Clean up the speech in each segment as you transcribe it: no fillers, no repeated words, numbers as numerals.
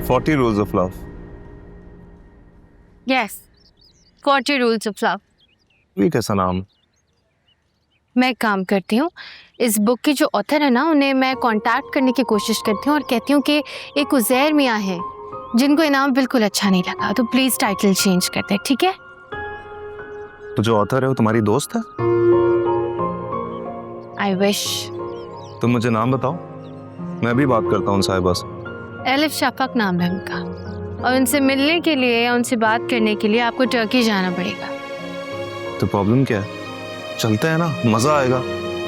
40 rules of love. Yes 40 rules of love. ये कैसा नाम? मैं एक काम करती हूँ, इस बुक के जो ऑथर है ना, उन्हें मैं कांटेक्ट करने की कोशिश करती हूँ और कहती हूँ कि एक उज़ैर मियाँ है जिनको इनाम बिल्कुल अच्छा नहीं लगा, तो प्लीज़ टाइटल चेंज कर दे, ठीक है? तो जो ऑथर है वो तुम्हारी दोस्त है? I wish. तुम मुझे नाम बताओ, मैं भी बात करता हूँ साहिबा से। एलिफ शफक नाम है उनका, और उनसे मिलने के लिए या उनसे बात करने के लिए आपको टर्की जाना पड़ेगा। तो प्रॉब्लम क्या है? चलते हैं ना, मजा आएगा,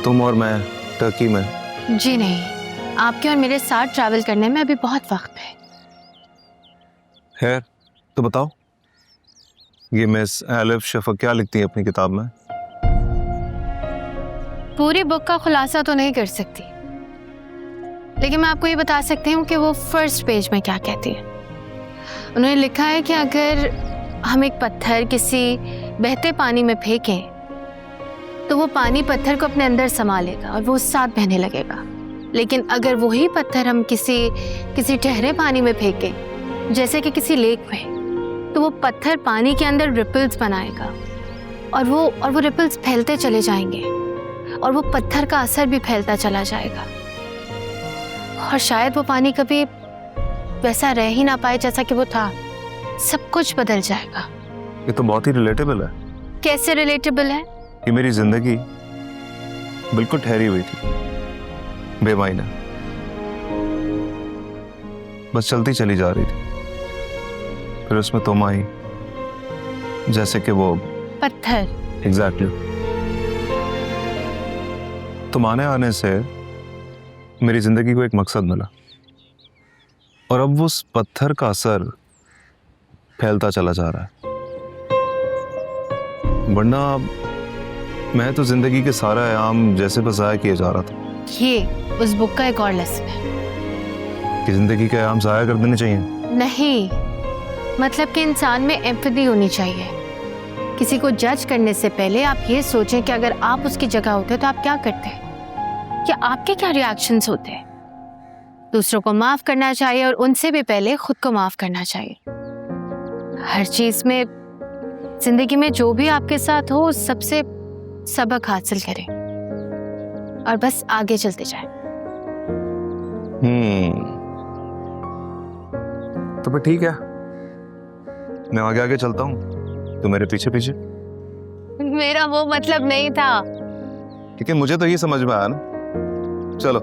तुम और मैं टर्की में। जी नहीं, आपके और मेरे साथ ट्रैवल करने में अभी बहुत वक्त है। खैर, तो बताओ, ये मिस एलिफ शफक क्या लिखती है अपनी किताब में? पूरी बुक का खुलासा तो नहीं कर सकती, लेकिन मैं आपको ये बता सकती हूँ कि वो फर्स्ट पेज में क्या कहती है। उन्होंने लिखा है कि अगर हम एक पत्थर किसी बहते पानी में फेंकें तो वो पानी पत्थर को अपने अंदर समा लेगा और वो उस साथ बहने लगेगा, लेकिन अगर वही पत्थर हम किसी ठहरे पानी में फेंकें, जैसे कि किसी लेक में, तो वो पत्थर पानी के अंदर रिपल्स बनाएगा और वो रिपल्स फैलते चले जाएंगे और वो पत्थर का असर भी फैलता चला जाएगा और शायद वो पानी कभी वैसा रह ही ना पाए जैसा कि वो था। सब कुछ बदल जाएगा। ये तो बहुत ही रिलेटेबल है। कैसे रिलेटेबल है? कि मेरी जिंदगी बिल्कुल ठहरी हुई थी, बेमायने, बस चलती चली जा रही थी। फिर उसमें तुम आई, जैसे कि वो पत्थर। एग्जैक्टली। तुम आने से मेरी जिंदगी को एक मकसद मिला और अब उस पत्थर का असर फैलता चला जा रहा है। वरना मैं तो जिंदगी के सारा आयाम जैसे बस ज़ाया किए जा रहा था। ये उस बुक का एक और लेसन है कि जिंदगी के आयाम ज़ाया कर देने चाहिए। नहीं, मतलब कि इंसान में एम्पैथी होनी चाहिए। किसी को जज करने से पहले आप ये सोचें कि अगर आप उसकी जगह होते तो आप क्या करते, या आपके क्या रिएक्शंस होते। दूसरों को माफ करना चाहिए और उनसे भी पहले खुद को माफ करना चाहिए। हर चीज में, जिंदगी में जो भी आपके साथ हो, उस सबसे सबक हासिल करें और बस आगे चलते जाएं। तो फिर ठीक है, मैं आगे आगे चलता हूँ, तो मेरे पीछे पीछे। मेरा वो मतलब नहीं था। ठीक है, मुझे तो ये समझ में आया ना। चलो।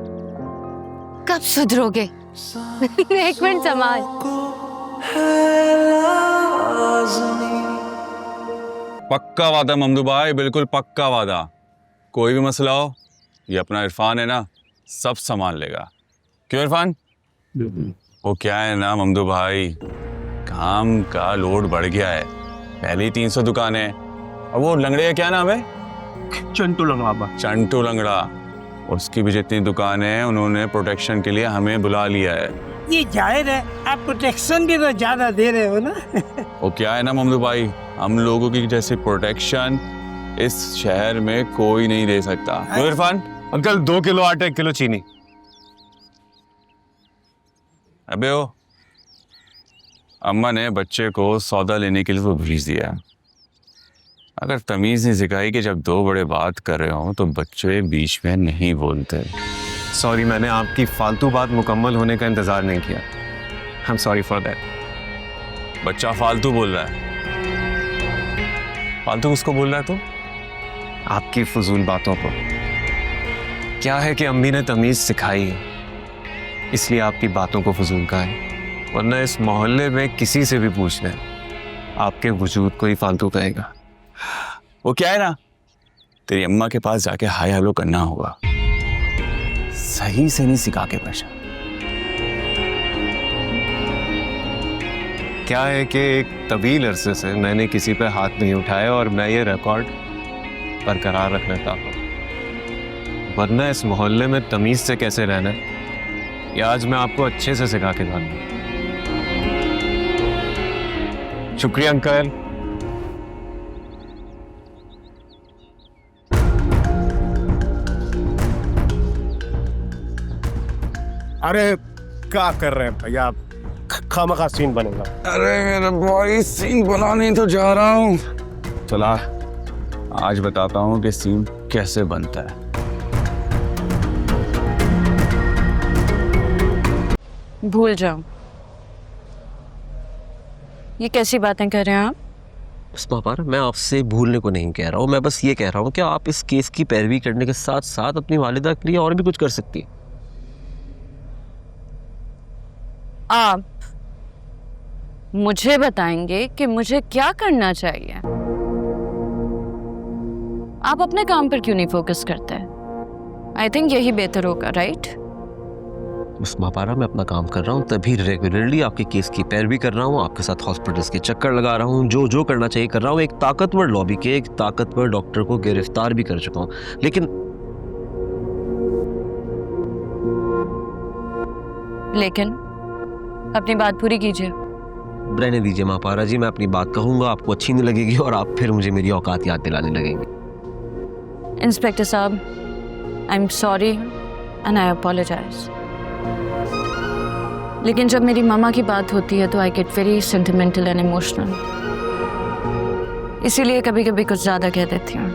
कब सुधरोगे? एक मिनट संभाल। पक्का वादा ममदू भाई, बिल्कुल पक्का वादा। कोई भी मसला हो, ये अपना इरफान है ना, सब संभाल लेगा। क्यों इरफान? वो क्या है ना ममदू भाई, काम का लोड बढ़ गया है। पहले ही 300 दुकानें, और वो लंगड़े का क्या नाम है? चंटू लंगड़ा। चंटू लंगड़ा, उसकी भी जितनी दुकानें हैं, उन्होंने प्रोटेक्शन के लिए हमें बुला लिया है। ये जाहिर है, आप प्रोटेक्शन भी तो ज्यादा दे रहे हो ना। वो क्या है ना ममदू भाई, हम लोगों की जैसी प्रोटेक्शन इस शहर में कोई नहीं दे सकता। क्यों इरफान? अंकल 2 किलो आटा 1 किलो चीनी। अबे ओ, अम्मा ने बच्चे को सौदा लेने के लिए वो भेज दिया। अगर तमीज नहीं सिखाई कि जब 2 बड़े बात कर रहे हो तो बच्चे बीच में नहीं बोलते। सॉरी, मैंने आपकी फालतू बात मुकम्मल होने का इंतजार नहीं किया। आई एम सॉरी फॉर दैट। बच्चा फालतू बोल रहा है। फालतू किसको बोल रहा है तू? आपकी फजूल बातों पर। क्या है कि अम्मी ने तमीज सिखाई है, इसलिए आपकी बातों को फजूल कहा है। वरना इस मोहल्ले में किसी से भी पूछ लें, आपके वजूद को ही फालतू कहेगा। वो क्या है ना, तेरी अम्मा के पास जाके हाय हेलो करना होगा। सही से नहीं सिखा के पहचान। क्या है कि एक तवील अरसे से मैंने किसी पे हाथ नहीं उठाया और मैं ये रिकॉर्ड बरकरार रखना चाहता हूँ। वरना इस मोहल्ले में तमीज से कैसे रहना है, ये आज मैं आपको अच्छे से सिखा के जाऊंगा। शुक्रिया अंकल। अरे क्या कर रहे हैं भैया आप? खामखा सीन बनेगा। अरे मेरे भाई सीन बनाने तो जा रहा हूँ। चला आज बताता हूँ कि सीन कैसे बनता है। भूल जाओ। ये कैसी बातें कर रहे हैं आप? उस्मा पारा, मैं आपसे भूलने को नहीं कह रहा हूँ, मैं बस ये कह रहा हूँ कि आप इस केस की पैरवी करने के साथ साथ अपनी वालिदा के लिए और भी कुछ कर सकती है। आप मुझे बताएंगे कि मुझे क्या करना चाहिए? आप अपने काम पर क्यों नहीं फोकस करते? आई थिंक यही बेहतर होगा, राइट? उस्मा पारा, मैं अपना काम कर रहा हूँ, तभी रेगुलरली आपके केस की पैरवी कर रहा हूँ, आपके साथ हॉस्पिटल्स के चक्कर लगा रहा हूँ, जो जो करना चाहिए कर रहा हूँ। एक ताकतवर लॉबी के एक ताकतवर डॉक्टर को गिरफ्तार भी कर चुका हूँ। लेकिन अपनी बात पूरी कीजिए। रहने दीजिए महापारा जी, मैं अपनी बात कहूँगा, आपको अच्छी नहीं लगेगी और आप फिर मुझे मेरी औकात याद दिलाने लगेंगे। इंस्पेक्टर साहब, I am sorry and I apologize. लेकिन जब मेरी मामा की बात होती है तो I get very sentimental and emotional, इसीलिए कभी कभी कुछ ज़्यादा कह देती हूँ।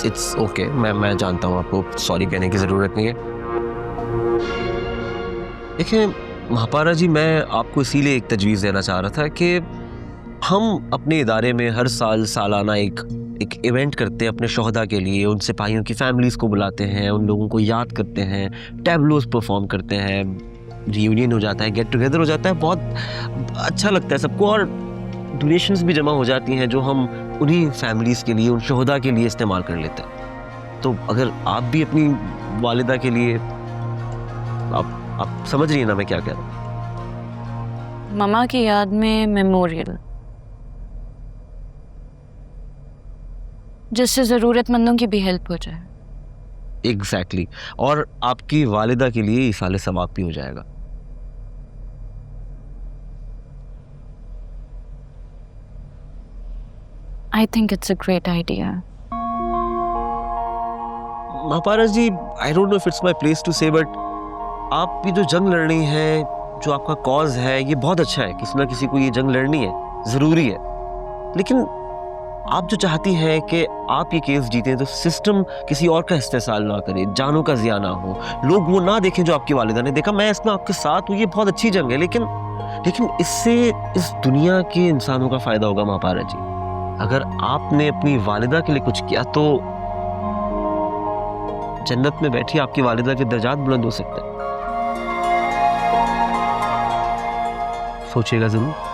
इट्स ओके, मैं जानता हूँ आपको सॉरी कहने की ज़रूरत नहीं है। देखिए महापारा जी, मैं आपको इसीलिए एक तजवीज़ देना चाह रहा था कि हम अपने इदारे में हर साल सालाना एक इवेंट करते हैं अपने शोहदा के लिए। उन सिपाहियों की फैमिलीज़ को बुलाते हैं, उन लोगों को याद करते हैं, टैबलोज परफॉर्म करते हैं, रियूनियन हो जाता है, गेट टुगेदर हो जाता है, बहुत अच्छा लगता है सबको, और डोनेशंस भी जमा हो जाती हैं जो हम उन्हीं फैमिलीज़ के लिए, उन शोहदा के लिए इस्तेमाल कर लेते हैं। तो अगर आप भी अपनी वालिदा के लिए, आप समझ रही हैं ना मैं क्या कह रहा हूँ? मामा की याद में मेमोरियल, जिससे ज़रूरतमंदों की भी हेल्प हो जाए। एग्जैक्टली, और आपकी वालिदा के लिए इसाले सवाब भी हो जाएगा। I think it's a great idea. Mahapara ji, I don't know if it's my place to say, but आप ये जो जंग लड़नी है, जो आपका कॉज है, ये बहुत अच्छा है। किसी ना किसी को ये जंग लड़नी है, ज़रूरी है। लेकिन आप जो चाहती हैं कि आप ये केस जीतें तो सिस्टम किसी और का इस्तेसाल ना करे, जानों का ज़िया ना हो, लोग वो ना देखें जो आपकी वालिदा ने देखा। मैं इसमें आपके साथ हूँ, ये बहुत अच्छी जंग है, लेकिन इससे इस दुनिया के इंसानों का फ़ायदा होगा महापारा जी। अगर आपने अपनी वालिदा के लिए कुछ किया तो जन्नत में बैठी आपकी वालिदा के दर्जात बुलंद हो सकते हैं। सोचिएगा ज़रूर।